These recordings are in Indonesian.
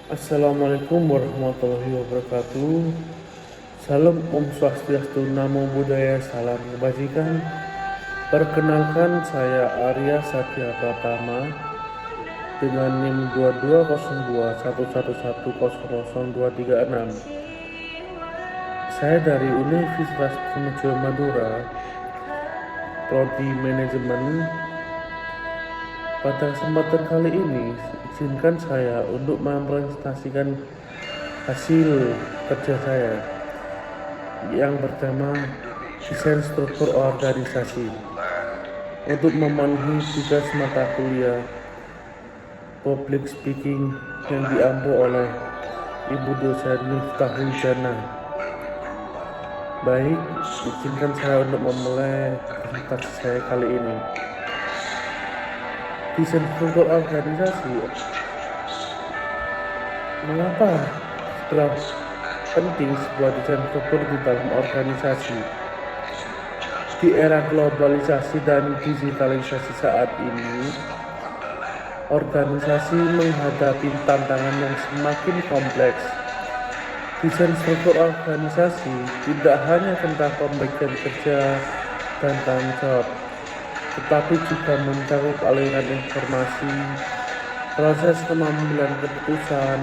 Assalamualaikum warahmatullahi wabarakatuh. Salam Om Swastiastu, Namo Buddhaya, salam kebajikan. Perkenalkan, saya Arya Satya Pratama dengan NIM 220211100236. Saya dari Universitas Trunojoyo Madura, Prodi Manajemen. Pada kesempatan kali ini, izinkan saya untuk mempresentasikan hasil kerja saya yang pertama, desain struktur organisasi untuk memenuhi tugas mata kuliah public speaking yang diampu oleh Ibu dosen Miftahul Jannah. Baik, izinkan saya untuk memulai presentasi saya kali ini. Desain struktur organisasi. Mengapa penting sebuah desain struktur di dalam organisasi? Di era globalisasi dan digitalisasi saat ini, organisasi menghadapi tantangan yang semakin kompleks. Desain struktur organisasi tidak hanya tentang pembagian kerja dan tanggung jawab, tetapi juga mencakup aliran informasi, proses pengambilan keputusan,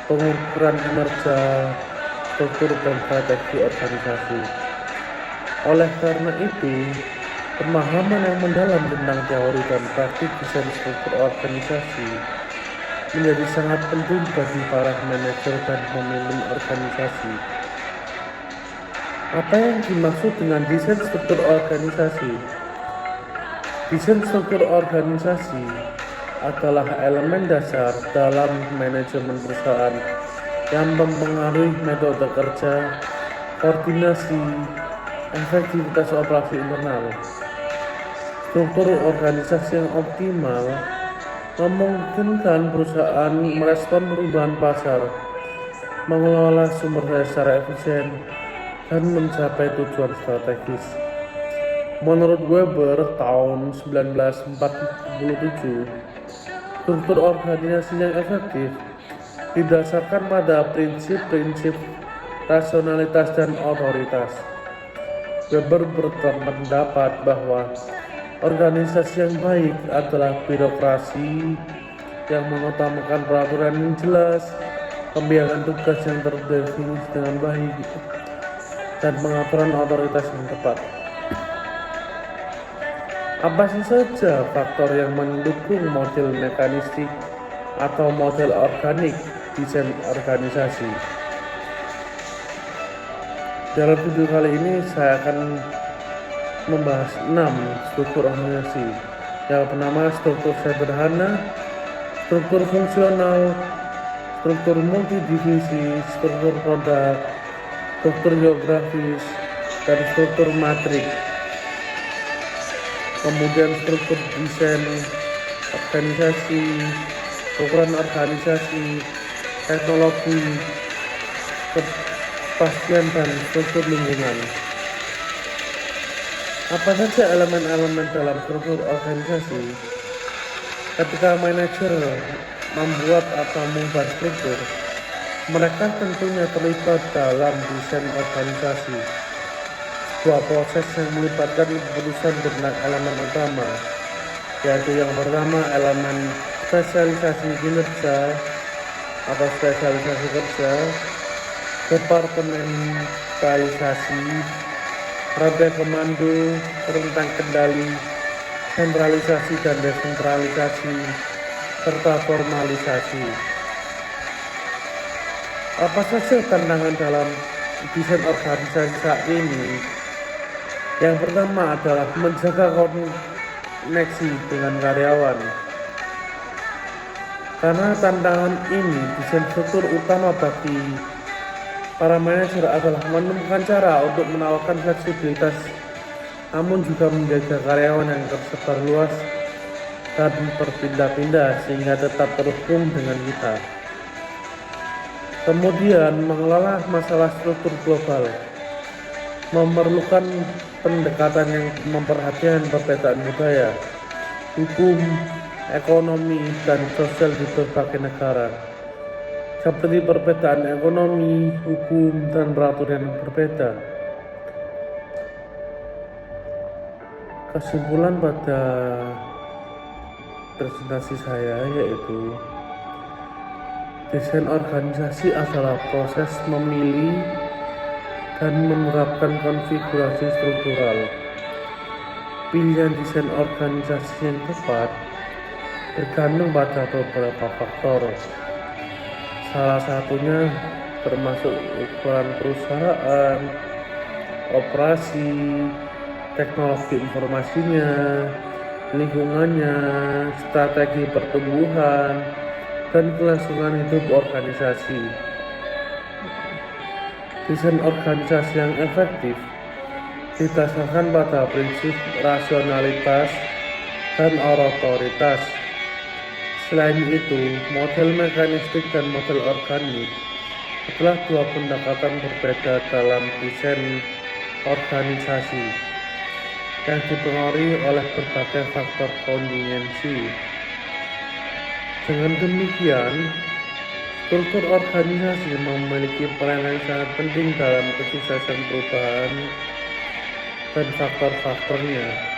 pengukuran kinerja, struktur dan strategi organisasi. Oleh karena itu, pemahaman yang mendalam tentang teori dan praktik desain struktur organisasi menjadi sangat penting bagi para manajer dan pemimpin organisasi. Apa yang dimaksud dengan desain struktur organisasi? Desain struktur organisasi adalah elemen dasar dalam manajemen perusahaan yang mempengaruhi metode kerja, koordinasi, efektivitas operasi internal. Struktur organisasi yang optimal memungkinkan perusahaan merespon perubahan pasar, mengelola sumber daya secara efisien, dan mencapai tujuan strategis. Menurut Weber tahun 1947, struktur organisasi yang efektif didasarkan pada prinsip-prinsip rasionalitas dan otoritas. Weber berpendapat bahwa organisasi yang baik adalah birokrasi yang mengutamakan peraturan yang jelas, pembagian tugas yang terdefinisi dengan baik, dan pengaturan otoritas yang tepat. Apa saja faktor yang mendukung model mekanistik atau model organik desain organisasi? Dalam video kali ini saya akan membahas 6 struktur organisasi. Yang pertama, struktur sederhana, struktur fungsional, struktur multidivisi, struktur produk, struktur geografis, dan struktur matrik. Kemudian struktur desain organisasi, ukuran organisasi, teknologi, kepastian, dan struktur lingkungan. Apa saja elemen-elemen dalam struktur organisasi? Ketika manajer membuat atau mengubah struktur, mereka tentunya terlibat dalam desain organisasi, sebuah proses yang melibatkan keputusan tentang elemen utama, yaitu yang pertama elemen spesialisasi kinerja atau spesialisasi kerja, departementalisasi, rantai komando, rentang kendali, sentralisasi dan desentralisasi, serta formalisasi. Apa saja tantangan dalam desain organisasi saat ini? Yang pertama adalah menjaga koneksi dengan karyawan. Karena tantangan ini, desain struktur utama bagi para manajer adalah menemukan cara untuk menawarkan fleksibilitas, namun juga menjaga karyawan yang tersebar luas dan berpindah-pindah sehingga tetap terhubung dengan kita. Kemudian, mengelola masalah struktur global memerlukan pendekatan yang memperhatikan perbedaan budaya, hukum, ekonomi, dan sosial di berbagai negara. seperti perbedaan ekonomi, hukum, dan peraturan yang berbeda. Kesimpulan pada presentasi saya yaitu desain organisasi adalah proses memilih dan menerapkan konfigurasi struktural. Pilihan desain organisasi yang tepat bergantung pada beberapa faktor. Salah satunya termasuk ukuran perusahaan, operasi, teknologi informasinya, lingkungannya, strategi pertumbuhan, dan kelangsungan hidup organisasi. Desain organisasi yang efektif didasarkan pada prinsip rasionalitas dan otoritas. Selain itu, model mekanistik dan model organik adalah dua pendekatan berbeda dalam desain organisasi yang dipengaruhi oleh berbagai faktor kontingensi. Dengan demikian, struktur organisasi memiliki peran yang sangat penting dalam kesuksesan perubahan dan faktor-faktornya.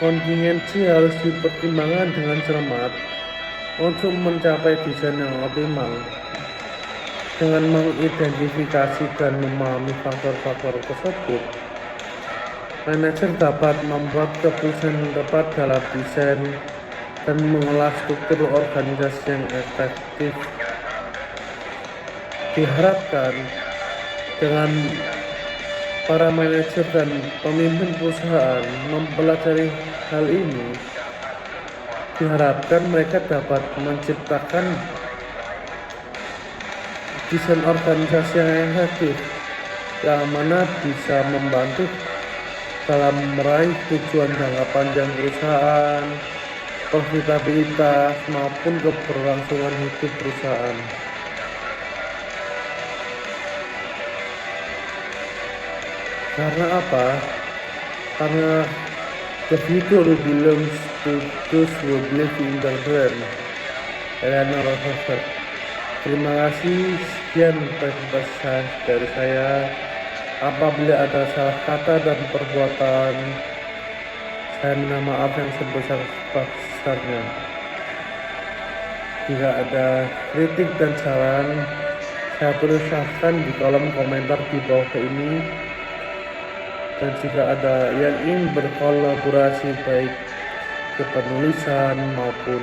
Kontingensi harus dipertimbangkan dengan cermat untuk mencapai desain yang optimal. Dengan mengidentifikasi dan memahami faktor-faktor tersebut, manajer dapat membuat keputusan yang tepat dalam desain dan mengolah struktur organisasi yang efektif. Diharapkan dengan para manajer dan pemimpin perusahaan mempelajari hal ini, diharapkan mereka dapat menciptakan desain organisasi yang efektif, yang mana bisa membantu dalam meraih tujuan jangka panjang perusahaan, profitabilitas, maupun keberlangsungan hidup perusahaan. Karena apa? Karena the future belongs to those who believe in their brand. Eleanor Roosevelt. Terima kasih, sekian presentasi dari saya. Apabila ada salah kata dan perbuatan, saya minta maaf yang sebesar-besarnya. Jika ada kritik dan saran, saya persilahkan di kolom komentar di bawah ini. Dan jika ada yang ingin berkolaborasi baik ke penulisan maupun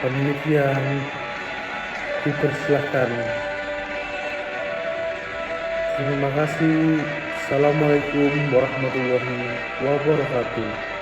penelitian, dipersilahkan. Terima kasih. Assalamualaikum warahmatullahi wabarakatuh.